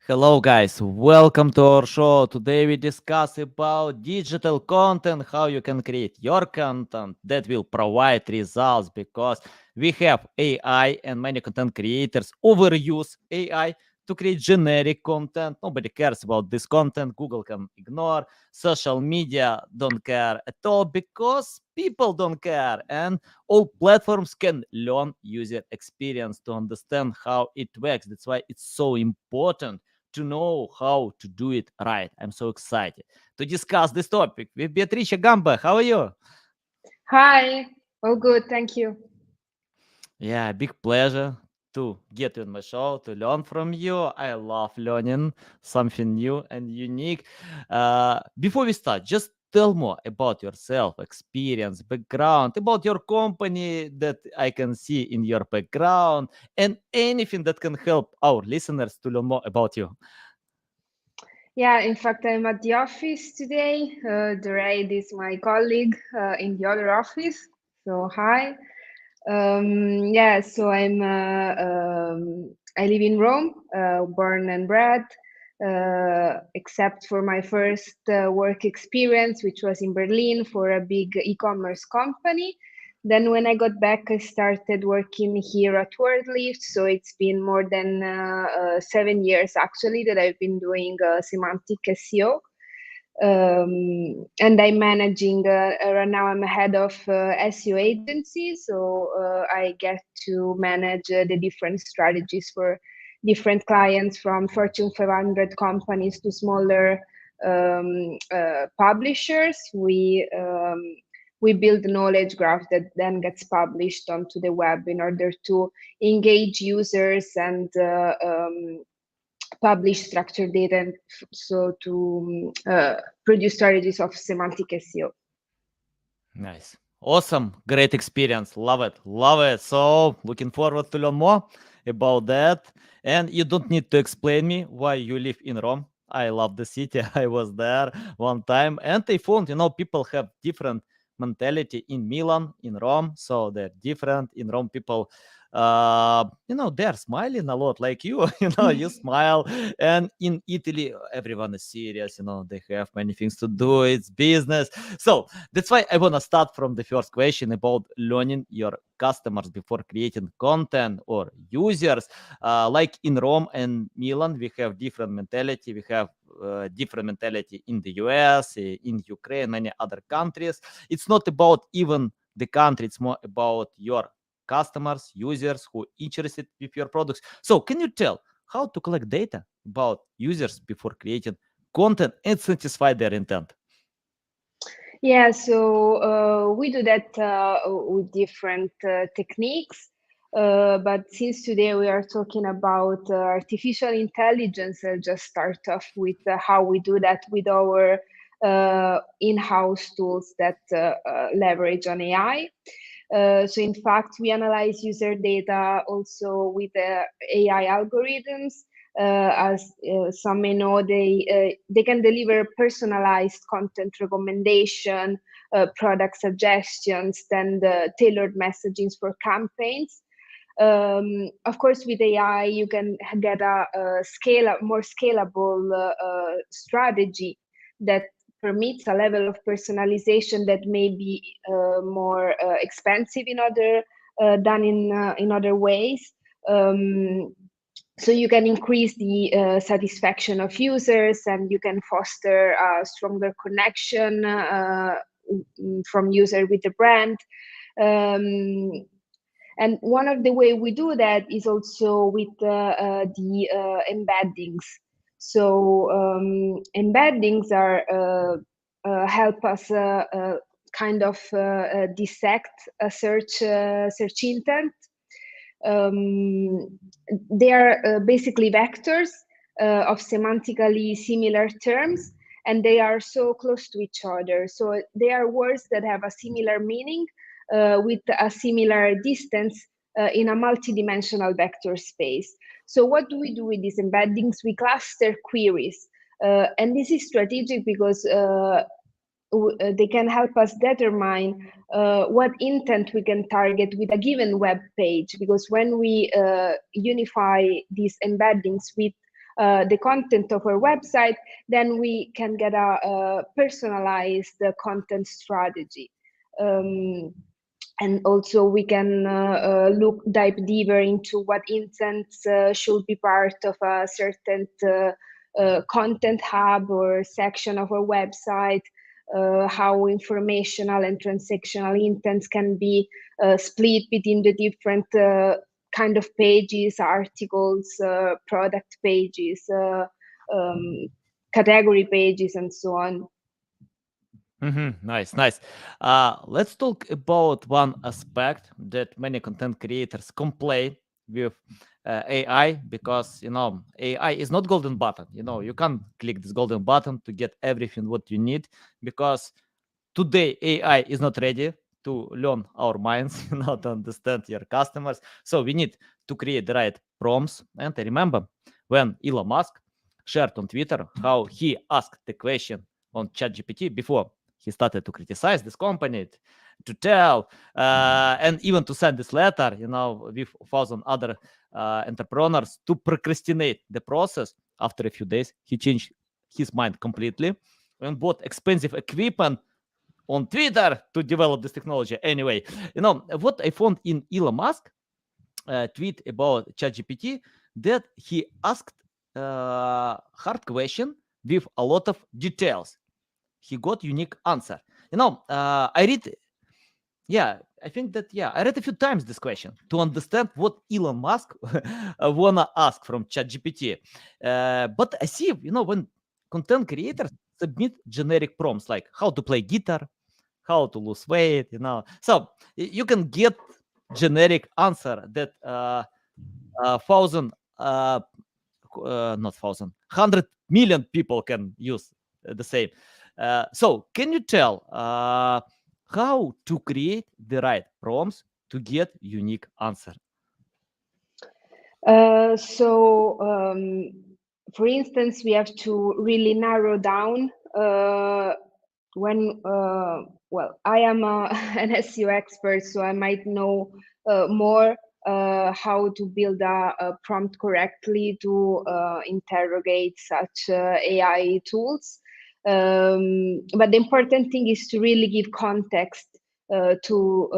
Hello guys, welcome to our show. Today we discuss about digital content, how you can create your content that will provide results because we have AI and many content creators overuse AI to create generic content. Nobody cares about this content. Google can ignore. Social media don't care at all because people don't care. And all platforms can learn user experience to understand how it works. That's why it's so important to know how to do it right. I'm so excited to discuss this topic with Beatrice Gamba. How are you? Hi, all good, thank you. Yeah, big pleasure to get you on my show to learn from you. I love learning something new and unique. Before we start, just tell more about yourself, experience, background, about your company that I can see in your background, and anything that can help our listeners to learn more about you. Yeah, in fact, I'm at the office today. Doraid is my colleague in the other office. So, hi. Yeah, so I live in Rome, born and bred, except for my first work experience, which was in Berlin for a big e-commerce company. Then when I got back, I started working here at WordLift. So it's been more than 7 years actually that I've been doing semantic SEO. And I'm managing, right now I'm a head of SEO agency. So I get to manage the different strategies for different clients from Fortune 500 companies to smaller publishers. We build a knowledge graph that then gets published onto the web in order to engage users and publish structured data, and so to produce strategies of semantic SEO. Nice. Awesome. Great experience. Love it. Love it. So looking forward to learn more about that. And you don't need to explain me why you live in Rome. I love the city. I was there one time and I found, people have different mentality in Milan, in Rome. So they're different. In Rome, people they're smiling a lot like you. You smile. And in Italy, everyone is serious. They have many things to do. It's business. So that's why I want to start from the first question about learning your customers before creating content or users. Like in Rome and Milan, we have different mentality. We have different mentality in the US, in Ukraine, many other countries. It's not about even the country. It's more about your customers, users who interested with your products. So can you tell how to collect data about users before creating content and satisfy their intent? Yeah, so we do that with different techniques. But since today we are talking about artificial intelligence, I'll just start off with how we do that with our in-house tools that leverage on AI. So in fact, we analyze user data also with AI algorithms. As some may know, they can deliver personalized content recommendation, product suggestions, and tailored messagings for campaigns. Of course, with AI, you can get a more scalable strategy that permits a level of personalization that may be more expensive in other done in other ways. So you can increase the satisfaction of users, and you can foster a stronger connection from user with the brand. And one of the way we do that is also with the embeddings. So embeddings are help us kind of dissect a search intent. They are basically vectors of semantically similar terms, and they are so close to each other. So they are words that have a similar meaning with a similar distance in a multidimensional vector space. So what do we do with these embeddings? We cluster queries And this is strategic because they can help us determine what intent we can target with a given web page. Because when we unify these embeddings with the content of our website, then we can get a personalized content strategy. And also we can dive deeper into what intents should be part of a certain content hub or section of our website, how informational and transactional intents can be split between the different kind of pages, articles, product pages, um, category pages, and so on. Nice, nice. Let's talk about one aspect that many content creators complain with AI, because AI is not golden button. You can't click this golden button to get everything what you need, because today AI is not ready to learn our minds, to understand your customers. So we need to create the right prompts. And I remember when Elon Musk shared on Twitter how he asked the question on ChatGPT before he started to criticize this company, to tell and even to send this letter, with 1,000 other entrepreneurs to procrastinate the process. After a few days, he changed his mind completely and bought expensive equipment on Twitter to develop this technology. Anyway, what I found in Elon Musk tweet about ChatGPT, that he asked hard question with a lot of details. He got unique answer. I read, I think that, I read a few times this question to understand what Elon Musk wanna ask from ChatGPT. But I see, when content creators submit generic prompts like how to play guitar, how to lose weight, so you can get generic answer that thousand not thousand, 100 million people can use the same. So can you tell how to create the right prompts to get unique answer? For instance, we have to really narrow down when, well, I am an SEO expert, so I might know more how to build a prompt correctly to interrogate such AI tools. But the important thing is to really give context to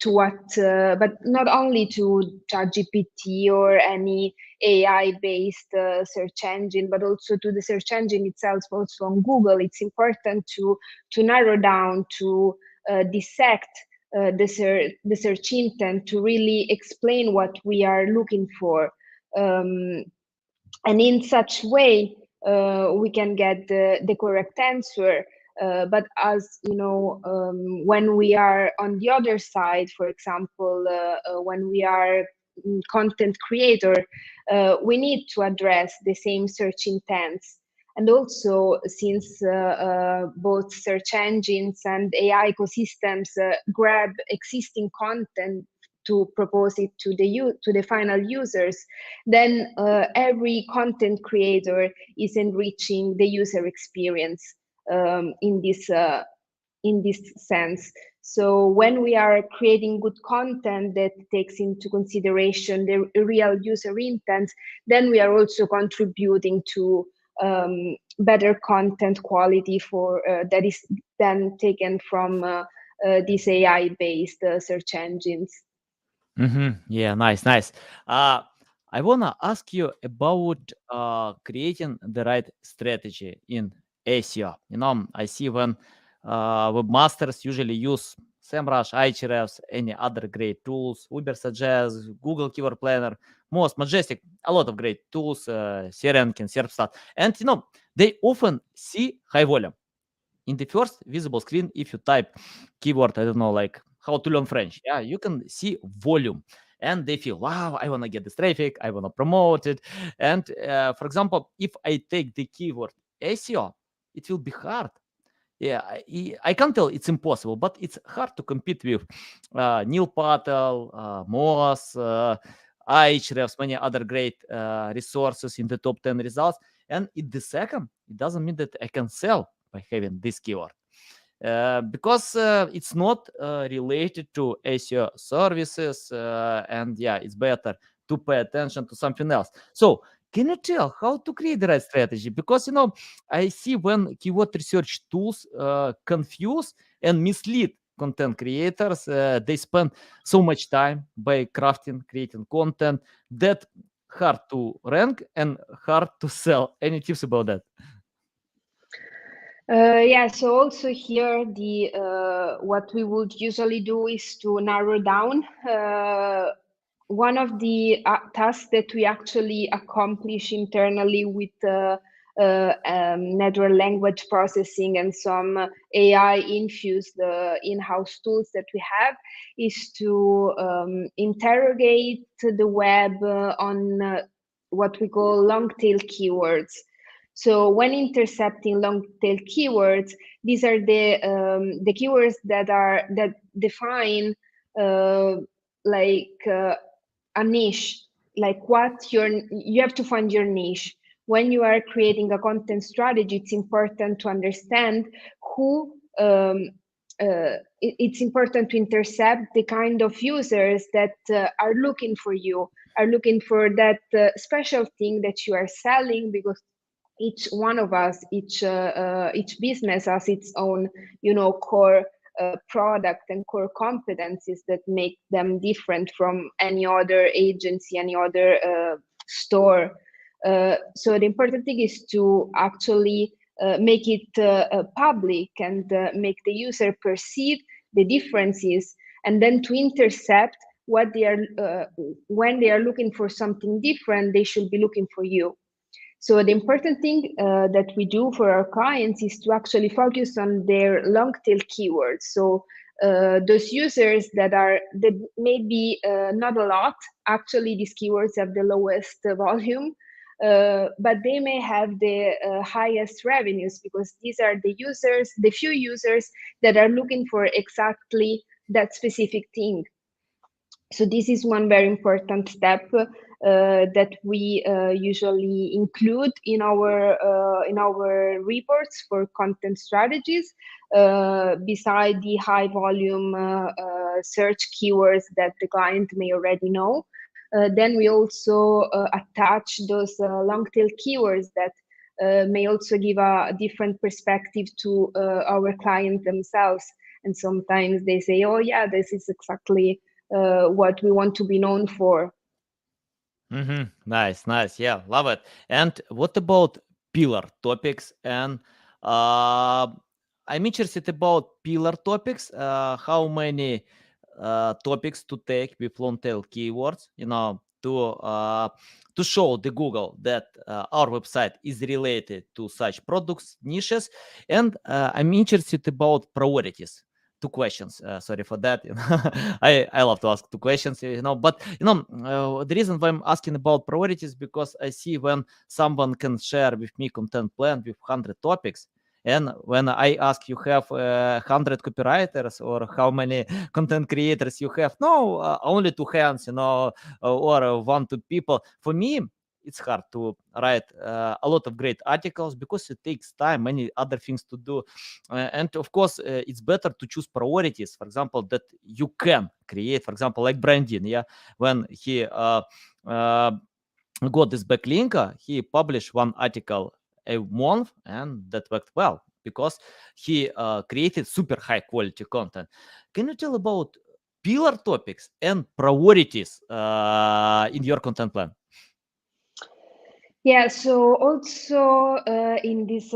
what, but not only to ChatGPT or any AI-based search engine, but also to the search engine itself, also on Google. It's important to narrow down, to dissect the search intent, to really explain what we are looking for. And in such way, we can get the correct answer. But as you know, when we are on the other side, for example, when we are content creator, we need to address the same search intents. And also, since both search engines and AI ecosystems grab existing content to propose it to the final users, then every content creator is enriching the user experience in this sense. So when we are creating good content that takes into consideration the real user intent, then we are also contributing to better content quality for that is then taken from these AI-based search engines. Yeah, nice, nice. I wanna ask you about creating the right strategy in SEO. I see when webmasters usually use SEMrush, Ahrefs, any other great tools, Uber Suggest, Google Keyword Planner, Most Majestic, a lot of great tools, SERenkin, SERPstat, and they often see high volume in the first visible screen. If you type keyword, I don't know, like how to learn French, you can see volume, and they feel, wow, I want to get this traffic, I want to promote it. And for example, if I take the keyword SEO, it will be hard. I can't tell it's impossible, but it's hard to compete with Neil Patel, Moss, Ahrefs, many other great resources in the top 10 results. And in the second, it doesn't mean that I can sell by having this keyword. Because it's not related to SEO services, and yeah, it's better to pay attention to something else. So, can you tell how to create the right strategy? Because I see when keyword research tools confuse and mislead content creators, they spend so much time by creating content that hard to rank and hard to sell. Any tips about that? Yeah, so also here the what we would usually do is to narrow down one of the tasks that we actually accomplish internally with natural language processing and some AI infused in-house tools that we have is to interrogate the web on what we call long tail keywords. So when intercepting long tail keywords, these are the keywords that define uh, like a niche, like you have to find your niche. When you are creating a content strategy, it's important to understand who it's important to intercept the kind of users that are looking for you, are looking for that special thing that you are selling, because each one of us, each business has its own, core product and core competencies that make them different from any other agency, any other store. So the important thing is to actually make it public and make the user perceive the differences, and then to intercept what they are when they are looking for something different, they should be looking for you. So the important thing that we do for our clients is to actually focus on their long tail keywords. So those users that maybe not a lot, actually these keywords have the lowest volume, but they may have the highest revenues, because these are the few users that are looking for exactly that specific thing. So this is one very important step that we usually include in our reports for content strategies. Beside the high volume search keywords that the client may already know, then we also attach those long tail keywords that may also give a different perspective to our clients themselves. And sometimes they say, "Oh yeah, this is exactly what we want to be known for." Nice, nice. Yeah, love it. And what about pillar topics? And uh, I'm interested about pillar topics. How many topics to take with long tail keywords? To show the Google that our website is related to such products niches. And I'm interested about priorities. Two questions. Sorry for that. I love to ask two questions. But the reason why I'm asking about priorities, because I see when someone can share with me content plan with 100 topics, and when I ask you have 100 copywriters or how many content creators you have, no, only two hands, or one two people. For me, it's hard to write a lot of great articles because it takes time, many other things to do. And of course, it's better to choose priorities, for example, that you can create, for example, like Brandon, yeah, when he got this backlink, he published one article a month, and that worked well because he created super high quality content. Can you tell about pillar topics and priorities in your content plan? Yeah, so also in this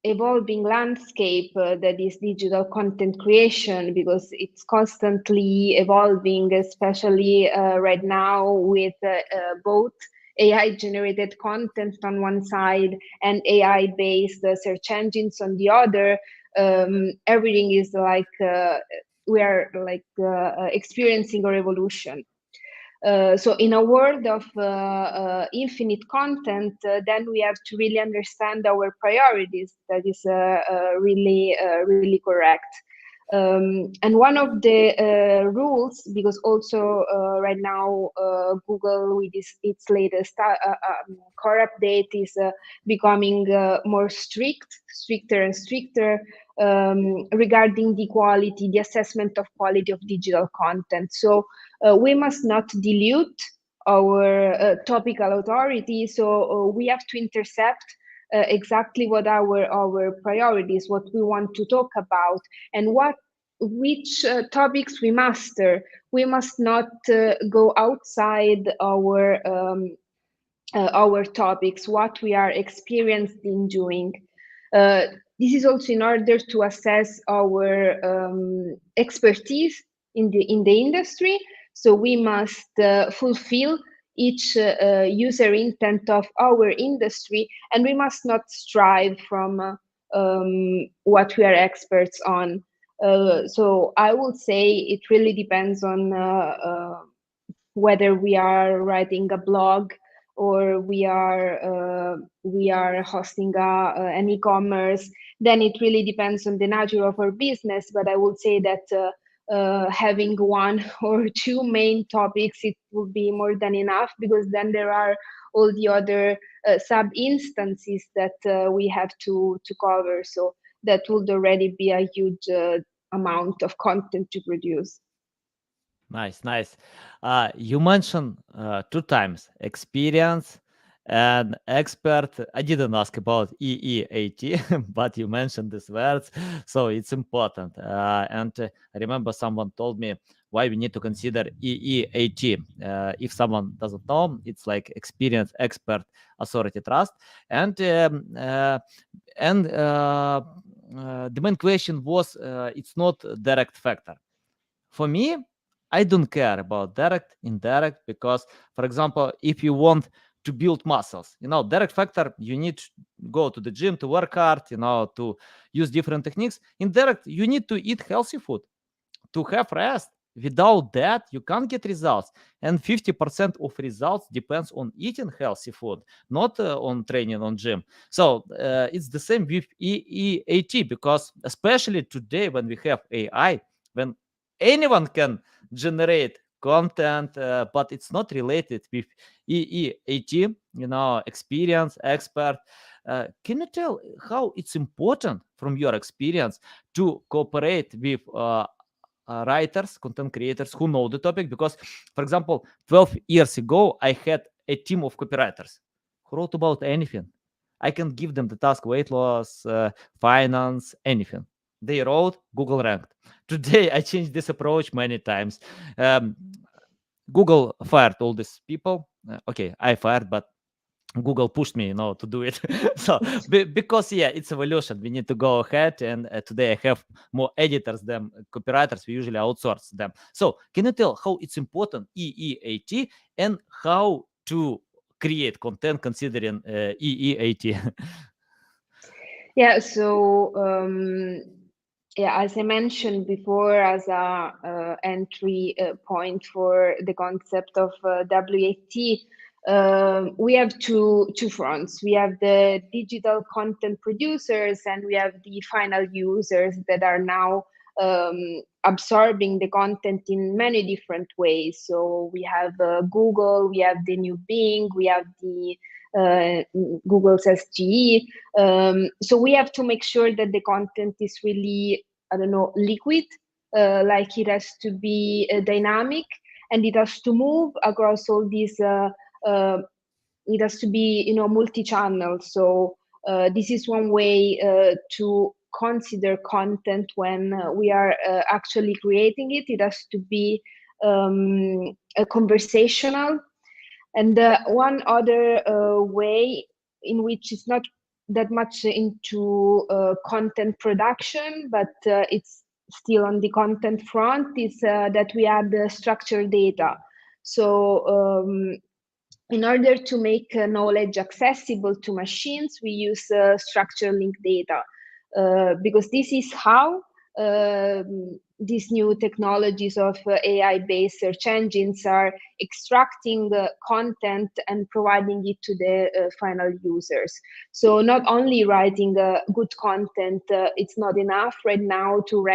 evolving landscape that is digital content creation, because it's constantly evolving, especially right now with both AI generated content on one side and AI based search engines on the other. Everything is like we are like experiencing a revolution. So in a world of infinite content, then we have to really understand our priorities. That is really correct. And one of the rules, because also right now Google with its latest core update is becoming more stricter and stricter regarding the quality, the assessment of quality of digital content. So we must not dilute our topical authority. So we have to intercept exactly what our priorities, what we want to talk about, and which topics we master. We must not go outside our topics, what we are experienced in doing. Uh, this is also in order to assess our expertise in the industry. So we must fulfill each user intent of our industry, and we must not strive from what we are experts on. So I would say it really depends on whether we are writing a blog or we are hosting an e-commerce. Then it really depends on the nature of our business. But I would say that having one or two main topics, it would be more than enough, because then there are all the other sub instances that we have to cover. So that would already be a huge amount of content to produce. Nice, nice. You mentioned two times experience and expert. I didn't ask about EEAT, but you mentioned these words, so it's important. And I remember someone told me why we need to consider EEAT. If someone doesn't know, it's like experience, expert, authority, trust, and the main question was it's not direct factor. For me, I don't care about direct, indirect, because, for example, if you want to build muscles, direct factor, you need to go to the gym to work hard, to use different techniques. Indirect, you need to eat healthy food, to have rest. Without that, you can't get results. And 50% of results depends on eating healthy food, not on training on gym. So it's the same with EEAT, because especially today when we have AI, when anyone can generate content, but it's not related with EEAT, experience, expert. Can you tell how it's important from your experience to cooperate with writers, content creators who know the topic? Because, for example, 12 years ago, I had a team of copywriters who wrote about anything. I can give them the task: weight loss, finance, anything. They wrote, Google ranked. Today, I changed this approach many times. Um, Google fired all these people. Okay, I fired, but Google pushed me, to do it. So because it's evolution, we need to go ahead. And today I have more editors than copywriters. We usually outsource them. So can you tell how it's important EEAT and how to create content considering EEAT? Yeah, so yeah, as I mentioned before, as a entry point for the concept of WAT, we have two fronts. We have the digital content producers, and we have the final users that are now absorbing the content in many different ways. So we have Google, we have the new Bing, we have the uh, Google's SGE. So we have to make sure that the content is really, I don't know, liquid, like it has to be dynamic, and it has to move across all these. It has to be, multi-channel. So this is one way to consider content when we are actually creating it. It has to be a conversational. And one other way in which it's not that much into content production, but it's still on the content front, is that we add structured data. So in order to make knowledge accessible to machines, we use structured linked data, because this is how these new technologies of AI-based search engines are extracting content and providing it to the final users. So not only writing good content, it's not enough right now to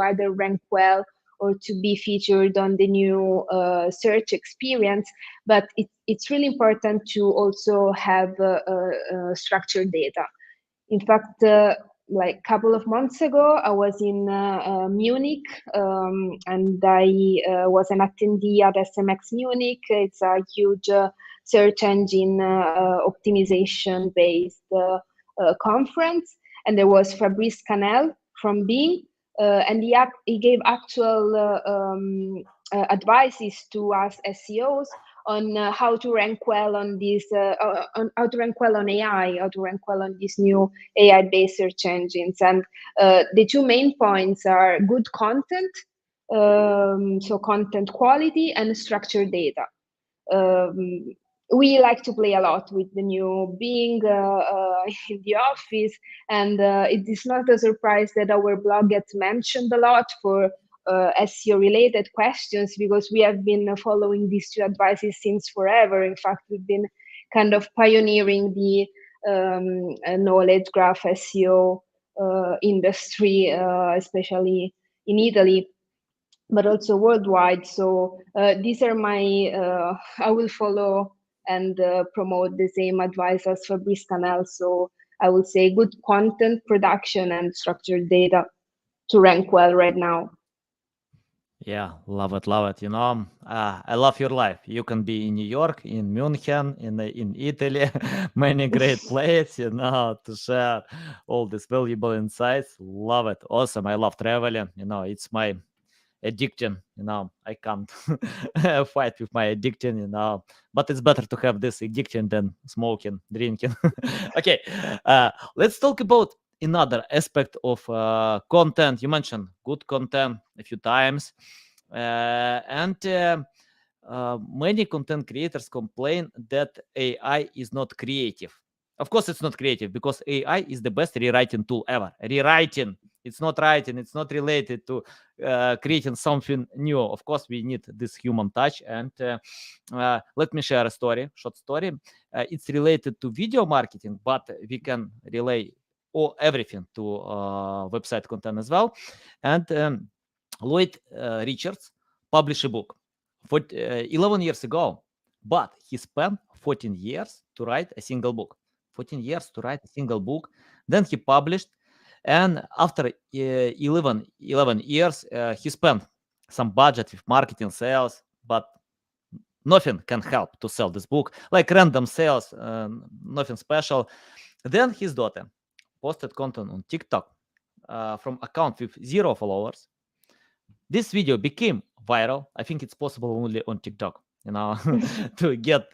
either rank well or to be featured on the new search experience, but it's really important to also have structured data. In fact, like a couple of months ago, I was in Munich, and I was an attendee at SMX Munich. It's a huge search engine optimization based conference, and there was Fabrice Canel from Bing, and he gave actual advices to us SEOs on how to rank well on these, on how to rank well on AI, how to rank well on these new AI-based search engines. And the two main points are good content, so content quality and structured data. Um, we like to play a lot with the new Bing in the office, and it is not a surprise that our blog gets mentioned a lot for SEO related questions, because we have been following these two advices since forever. In fact, we've been kind of pioneering the knowledge graph SEO industry, especially in Italy, but also worldwide. So these are my, I will follow and promote the same advice as Fabrice Canal. So I would say good content production and structured data to rank well right now. Yeah, love it, love it. I love your life. You can be in New York, in München, in Italy, many great places, to share all these valuable insights. Love it. Awesome. I love traveling. It's my addiction. I can't fight with my addiction. But it's better to have this addiction than smoking, drinking. Okay, let's talk about another aspect of content. You mentioned good content a few times, and many content creators complain that AI is not creative. Of course, it's not creative because AI is the best rewriting tool ever. Rewriting, it's not writing, it's not related to creating something new. Of course, we need this human touch. And let me share a story, short story. It's related to video marketing, but we can relay everything to website content as well. And Lloyd Richards published a book 11 years ago, but he spent 14 years to write a single book. 14 years to write a single book. Then he published, and after 11 years, he spent some budget with marketing, sales, but nothing can help to sell this book, like random sales, nothing special. Then his daughter posted content on TikTok from account with 0 followers. This video became viral. I think it's possible only on TikTok, to get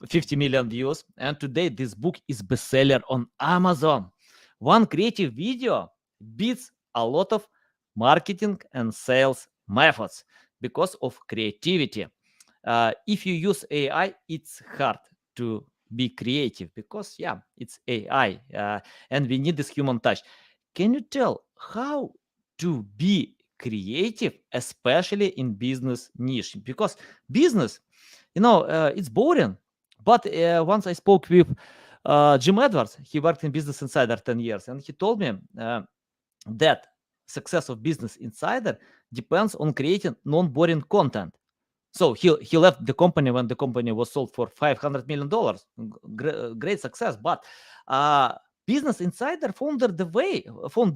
50 million views. And today, this book is bestseller on Amazon. One creative video beats a lot of marketing and sales methods because of creativity. If you use AI, it's hard to be creative because, yeah, it's AI, and we need this human touch. Can you tell how to be creative, especially in business niche? Because business, it's boring. But once I spoke with Jim Edwards, he worked in Business Insider 10 years, and he told me that success of Business Insider depends on creating non-boring content. So he left the company when the company was sold for $500 million. Great success, but Business Insider found the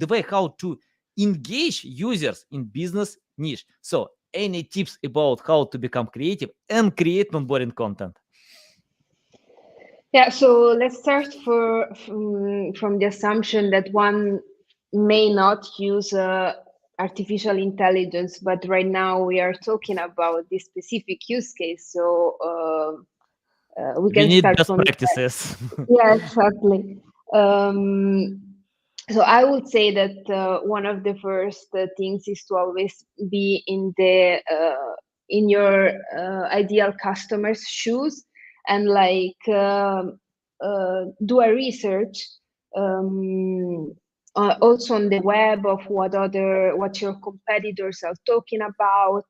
way how to engage users in business niche. So, any tips about how to become creative and create non-boring content? Yeah, so let's start from the assumption that one may not use artificial intelligence, but right now we are talking about this specific use case. So we We can need start best from that. practices. Yeah, exactly. So I would say that one of the first things is to always be in your ideal customer's shoes, and like do a research, um, also on the web of what your competitors are talking about,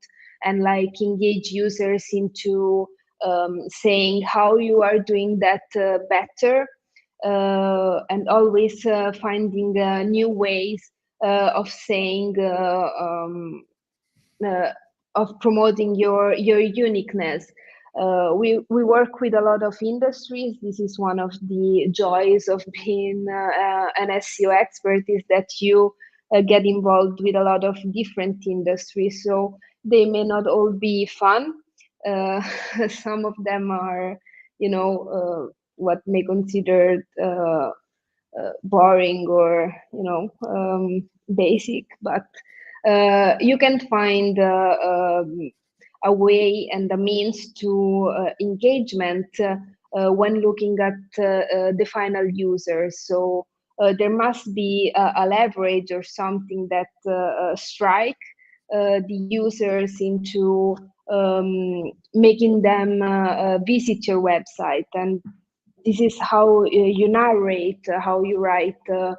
and like engage users into saying how you are doing that better, and always finding new ways of saying uh, of promoting your uniqueness. We work with a lot of industries. This is one of the joys of being an SEO expert, is that you get involved with a lot of different industries. So they may not all be fun. Uh, some of them are, what may considered boring, or basic, but you can find a way and a means to engagement when looking at the final user. So there must be a leverage or something that strike the users into making them visit your website. And this is how you narrate, how you write a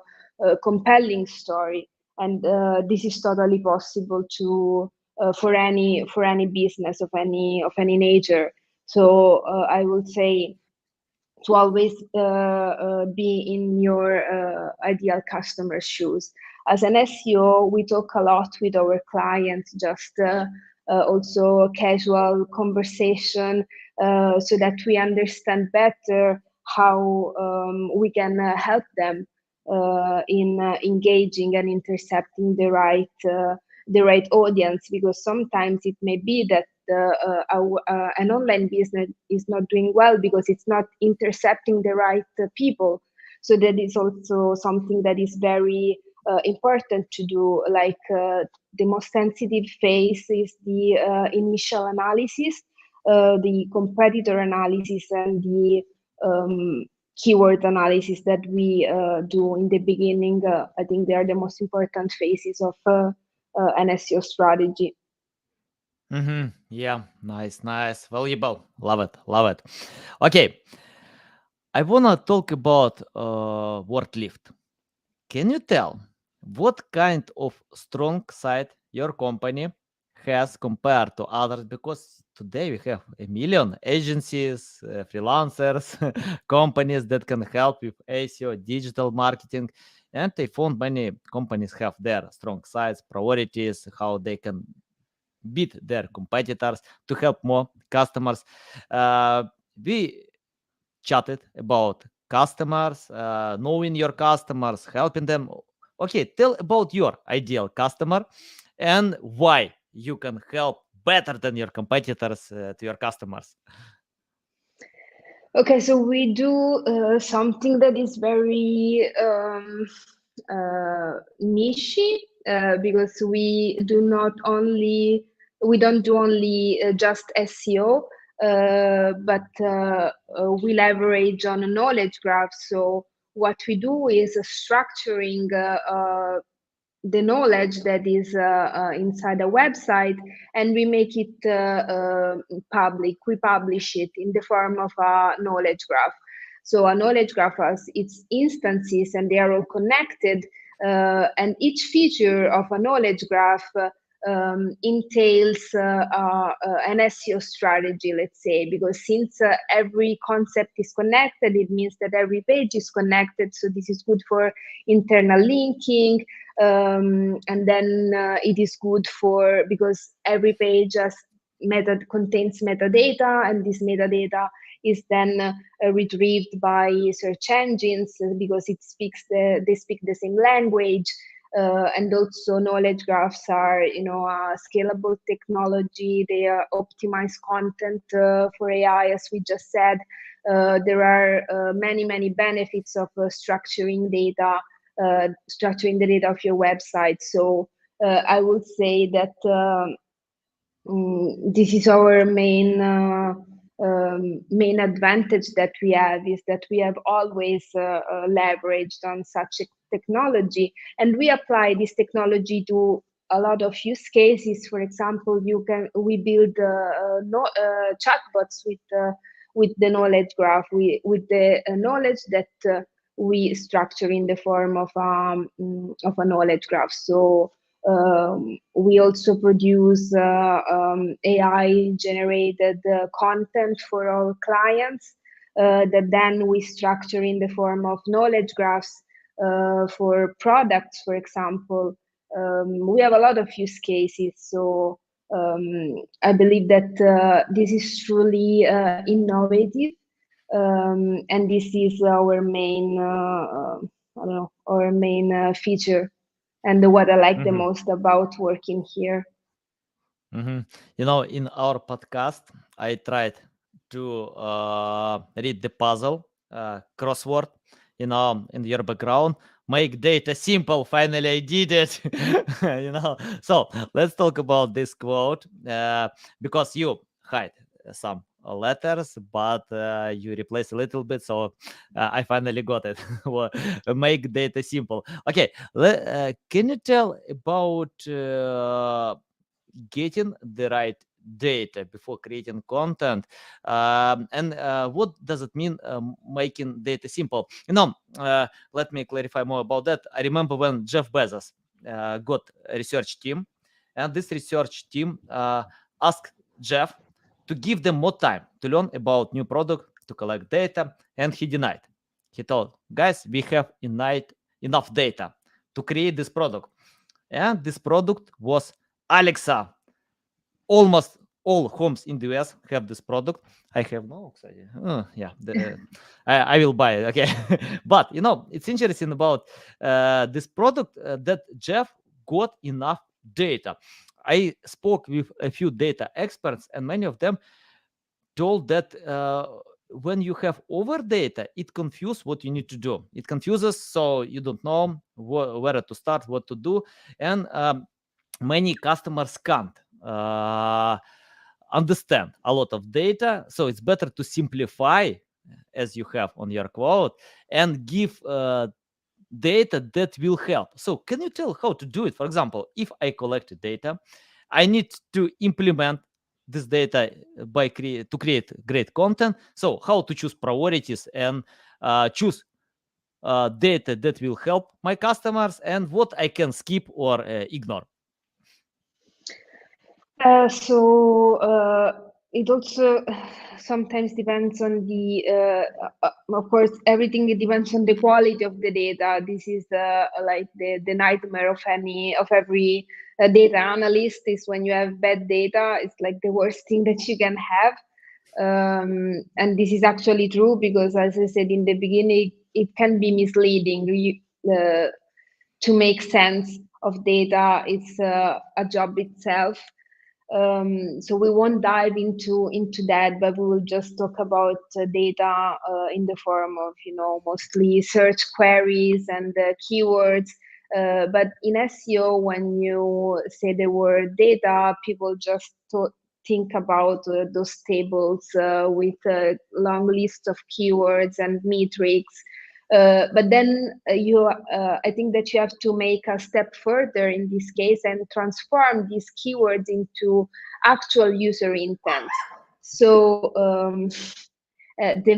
compelling story, and this is totally possible to for any business of any nature. So I would say to always be in your ideal customer shoes. As an SEO, we talk a lot with our clients, just also casual conversation, so that we understand better how we can help them in engaging and intercepting the right audience, because sometimes it may be that an online business is not doing well because it's not intercepting the right people. So that is also something that is very important to do. Like the most sensitive phase is the initial analysis, the competitor analysis, and the keyword analysis that we do in the beginning. I think they are the most important phases of an SEO strategy. Yeah, nice, nice, valuable. Love it, love it. Okay, I wanna talk about word lift. Can you tell what kind of strong side your company has compared to others? Because today we have a million agencies, freelancers, companies that can help with SEO, digital marketing, and I found many companies have their strong sides, priorities, how they can beat their competitors to help more customers. We chatted about customers, knowing your customers, helping them. Okay, tell about your ideal customer and why you can help better than your competitors to your customers. Okay, so we do something that is very niche, because we don't do only just SEO, but we leverage on a knowledge graph. So what we do is structuring the knowledge that is inside a website, and we make it public. We publish it in the form of a knowledge graph. So a knowledge graph has its instances, and they are all connected, and each feature of a knowledge graph entails an SEO strategy, let's say, because since every concept is connected, it means that every page is connected. So this is good for internal linking, and then it is good for, because every page contains metadata, and this metadata is then retrieved by search engines, because they speak the same language. And also knowledge graphs are, a scalable technology. They optimize content for AI, as we just said. There are many benefits of structuring the data of your website. So I would say that this is our main advantage that we have, is that we have always leveraged on such a technology, and we apply this technology to a lot of use cases. For example, we build chatbots with the knowledge graph, with the knowledge that we structure in the form of a knowledge graph. So we also produce AI generated content for our clients that then we structure in the form of knowledge graphs for products, for example. We have a lot of use cases. So I believe that this is truly innovative, and this is our main, I don't know, our main feature, and what I like the Mm-hmm. most about working here. Mm-hmm. In our podcast, I tried to read the puzzle crossword, in your background. Make data simple. Finally, I did it. So let's talk about this quote because you hide some letters, but you replace a little bit. So I finally got it. Make data simple. Okay, can you tell about getting the right data before creating content, and what does it mean, making data simple? Let me clarify more about that. I remember when Jeff Bezos got a research team, and this research team asked Jeff to give them more time to learn about new product, to collect data, and he denied. He told, guys, we have enough data to create this product, and this product was Alexa. Almost all homes in the US have this product. I have no, кстати. Yeah, I will buy it. Okay, but it's interesting about this product that Jeff got enough data. I spoke with a few data experts, and many of them told that when you have over data, it confuses what you need to do. It confuses, so you don't know where to start, what to do, and many customers can't understand a lot of data. So it's better to simplify, as you have on your quote, and give data that will help. So can you tell how to do it? For example, if I collect data, I need to implement this data to create great content. So how to choose priorities and choose data that will help my customers, and what I can skip or ignore. So it also sometimes depends on of course, everything it depends on the quality of the data. This is like the nightmare of every data analyst is when you have bad data. It's like the worst thing that you can have. And this is actually true because, as I said in the beginning, it can be misleading. To make sense of data, it's a job itself. So we won't dive into that, but we will just talk about data in the form of mostly search queries and keywords. But in SEO, when you say the word data, people just think about those tables with a long list of keywords and metrics. But then I think that you have to make a step further in this case and transform these keywords into actual user intents. So the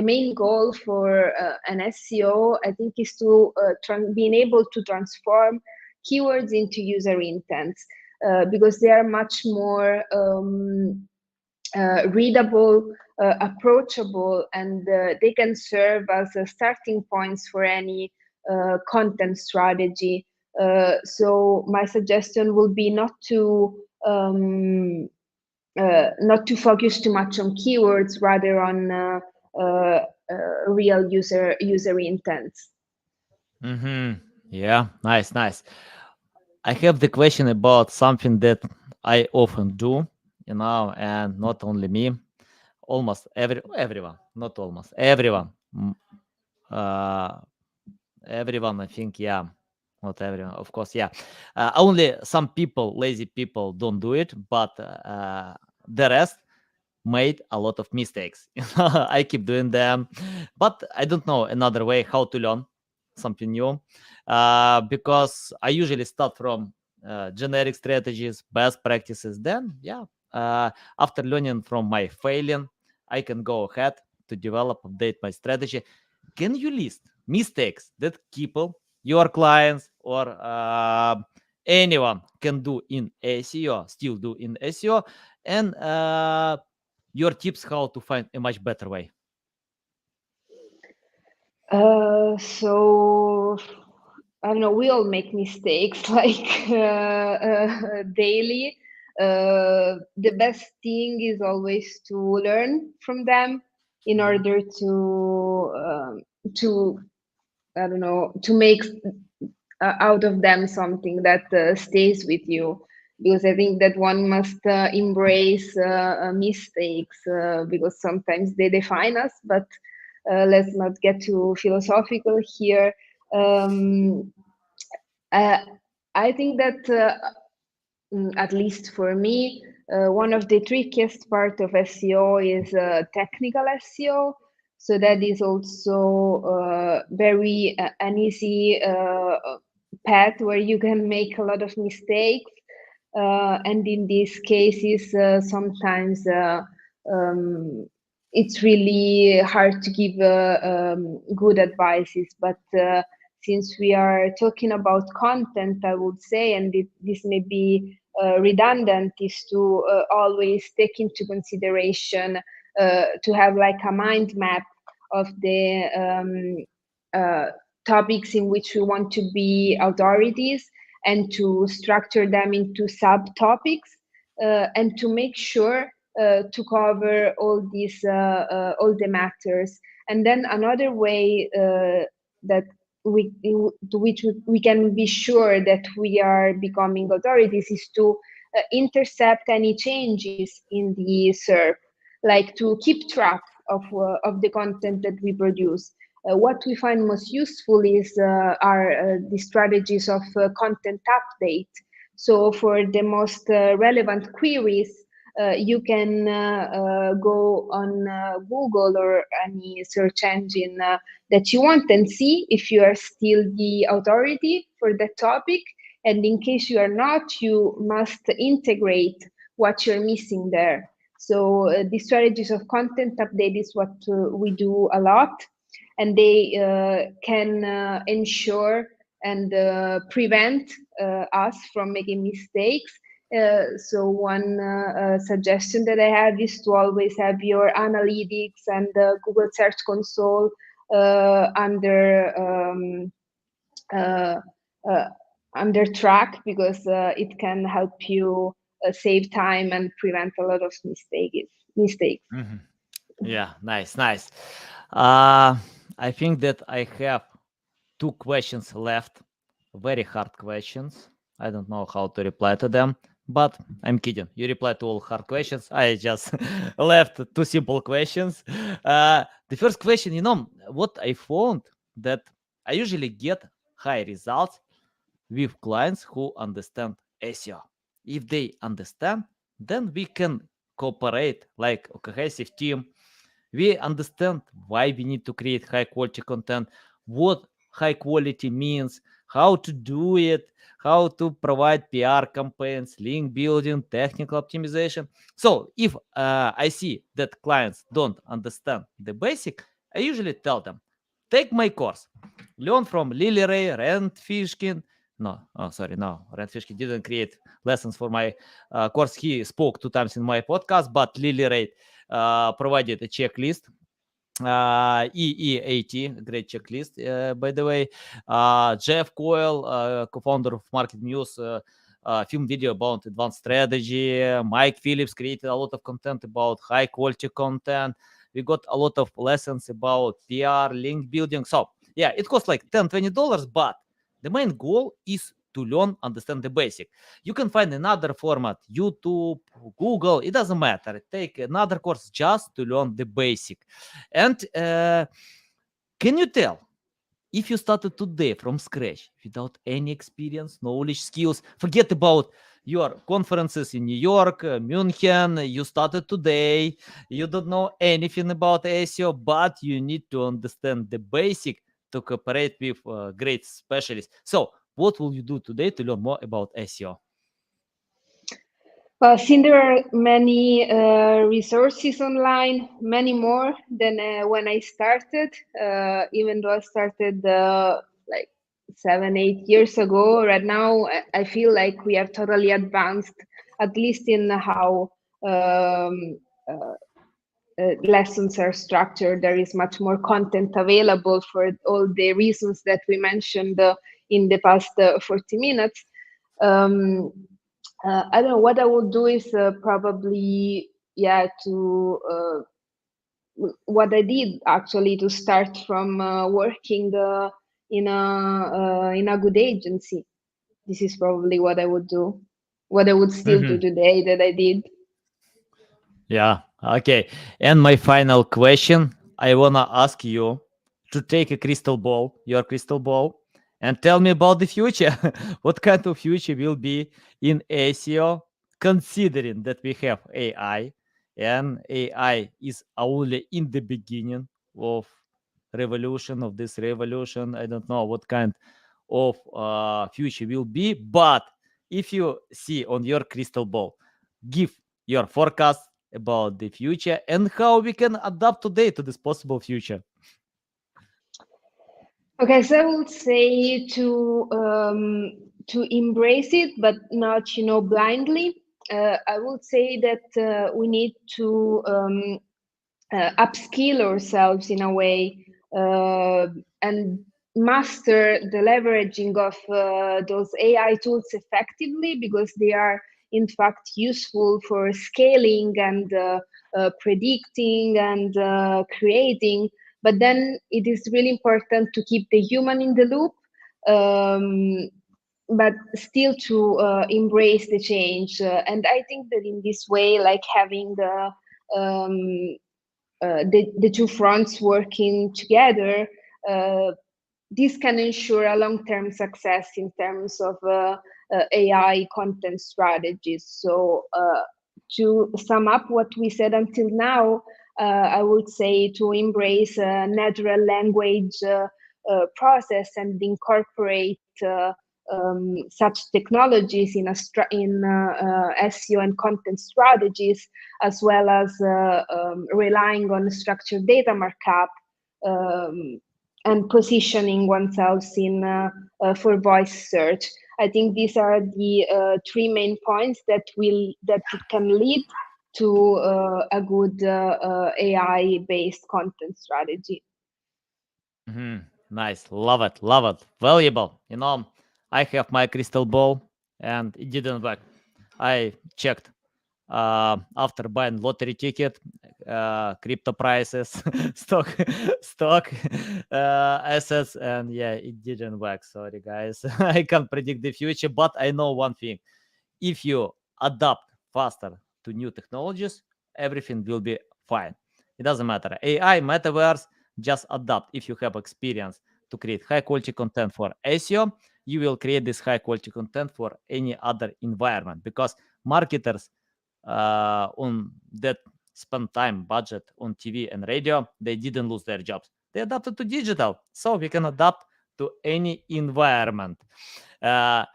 main goal for an SEO, I think, is to being able to transform keywords into user intents because they are much more readable, approachable, and they can serve as starting points for any content strategy. So my suggestion would be not to focus too much on keywords, rather on real user intents. Mm-hmm. Yeah, nice. I have the question about something that I often do, and not only me, almost everyone, not almost everyone, uh, everyone. I think, yeah, not everyone, of course, yeah. Only some people, lazy people, don't do it, but the rest made a lot of mistakes. I keep doing them, but I don't know another way how to learn something new, because I usually start from generic strategies, best practices. Then, yeah, after learning from my failing, I can go ahead to develop, update my strategy. Can you list mistakes that people, your clients, or anyone can do in SEO, still do in SEO, and your tips how to find a much better way? So I don't know. We all make mistakes like daily. The best thing is always to learn from them in Mhm. order to I don't know, to make out of them something that stays with you. Because I think that one must embrace mistakes because sometimes they define us. But let's not get too philosophical here. Um, uh, I think that at least for me, one of the trickiest part of SEO is technical SEO. So that is also very an easy path where you can make a lot of mistakes. And in these cases, sometimes um, it's really hard to give good advices. But since we are talking about content, I would say, and this may be redundant, is to always take into consideration to have like a mind map of the topics in which we want to be authorities and to structure them into subtopics and to make sure to cover all the matters. And then another way that to which we can be sure that we are becoming authorities is to intercept any changes in the SERP, like to keep track of the content that we produce. What we find most useful is are the strategies of content update. So for the most relevant queries, you can go on Google or any search engine that you want and see if you are still the authority for that topic. And in case you are not, you must integrate what you're missing there. So the strategies of content update is what we do a lot, and they can ensure and prevent us from making mistakes. So one suggestion that I have is to always have your analytics and Google Search Console under uh, uh, under track, because it can help you save time and prevent a lot of mistakes. Mhm. Yeah, nice, nice. Uh, I think that I have two questions left, very hard questions. I don't know how to reply to them, but I'm kidding. You reply to all hard questions. I just left two simple questions. The first question, what I found that I usually get high results with clients who understand SEO. If they understand, then we can cooperate like a cohesive team. We understand why we need to create high quality content, what high quality means, how to do it, how to provide PR campaigns, link building, technical optimization. So if I see that clients don't understand the basic, I usually tell them, take my course, learn from Lily Ray, Rand Fishkin. No, oh, sorry, no, Rand Fishkin didn't create lessons for my course. He spoke two times in my podcast, but Lily Ray provided a checklist, EEAT, great checklist, by the way. Jeff Coyle, co-founder of Market News, film video about advanced strategy. Mike Phillips created a lot of content about high quality content. We got a lot of lessons about PR, link building. So yeah, it costs like $10-20, but the main goal is to learn, understand the basic. You can find another format, YouTube, Google, it doesn't matter. Take another course just to learn the basic. And can you tell, if you started today from scratch without any experience, knowledge, skills, forget about your conferences in New York, München, you started today, you don't know anything about SEO, but you need to understand the basic to cooperate with great specialists. So, what will you do today to learn more about SEO? Since there are many resources online, many more than when I started, even though I started like 7, 8 years ago. Right now, I feel like we are totally advanced, at least in how uh, lessons are structured. There is much more content available for all the reasons that we mentioned in the past 40 minutes. Um, I don't know what I would do is probably yeah to what I did actually to start from working in a good agency. This is probably what I would do, what I would still do Mhm. today that I did. Yeah. Okay. And my final question, I wanna ask you to take a crystal ball, your crystal ball, and tell me about the future. What kind of future will be in SEO, considering that we have AI, and AI is only in the beginning of revolution of this revolution. I don't know what kind of future will be, but if you see on your crystal ball, give your forecast about the future and how we can adapt today to this possible future. Okay, so I would say to embrace it, but not blindly. I would say that we need to upskill ourselves in a way and master the leveraging of those AI tools effectively because they are in fact useful for scaling and predicting and creating. But then it is really important to keep the human in the loop. But still to embrace the change. And I think that in this way, like having um, the two fronts working together, uh, this can ensure a long-term success in terms of AI content strategies. So to sum up what we said until now, I would say to embrace a natural language process and incorporate such technologies in SEO and content strategies, as well as relying on structured data markup um, and positioning oneself in for voice search. I think these are the three main points that can lead to a good AI-based content strategy. Mhm. Nice. Love it. Love it. Valuable. I have my crystal ball and it didn't work. I checked after buying lottery ticket, crypto prices, stock assets, and yeah, it didn't work. Sorry, guys. I can't predict the future, but I know one thing: if you adapt faster to new technologies, everything will be fine. It doesn't matter. AI, metaverse, just adapt. If you have experience to create high quality content for SEO, you will create this high quality content for any other environment because marketers on that spend time budget on TV and radio, they didn't lose their jobs. They adapted to digital, so we can adapt to any environment. Uh,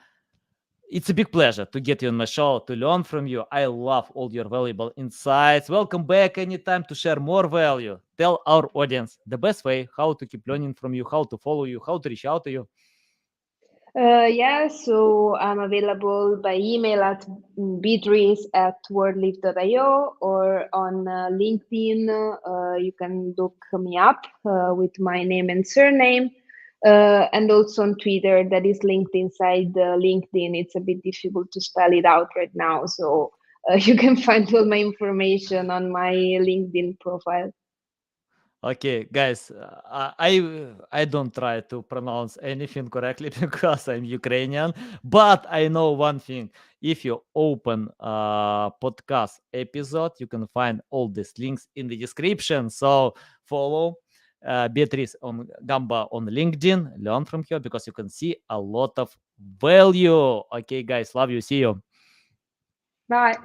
it's a big pleasure to get you on my show, to learn from you. I love all your valuable insights. Welcome back anytime to share more value. Tell our audience the best way how to keep learning from you, how to follow you, how to reach out to you. Yeah, so I'm available by email at beatrice@wordlift.io or on LinkedIn. You can look me up with my name and surname. And also on Twitter, that is linked inside LinkedIn. It's a bit difficult to spell it out right now. So you can find all my information on my LinkedIn profile. Okay, guys, I don't try to pronounce anything correctly because I'm Ukrainian, but I know one thing. If you open podcast episode, you can find all these links in the description. So follow Beatrice on Gamba on LinkedIn, learn from her because you can see a lot of value. Okay, guys, love you. See you. Bye.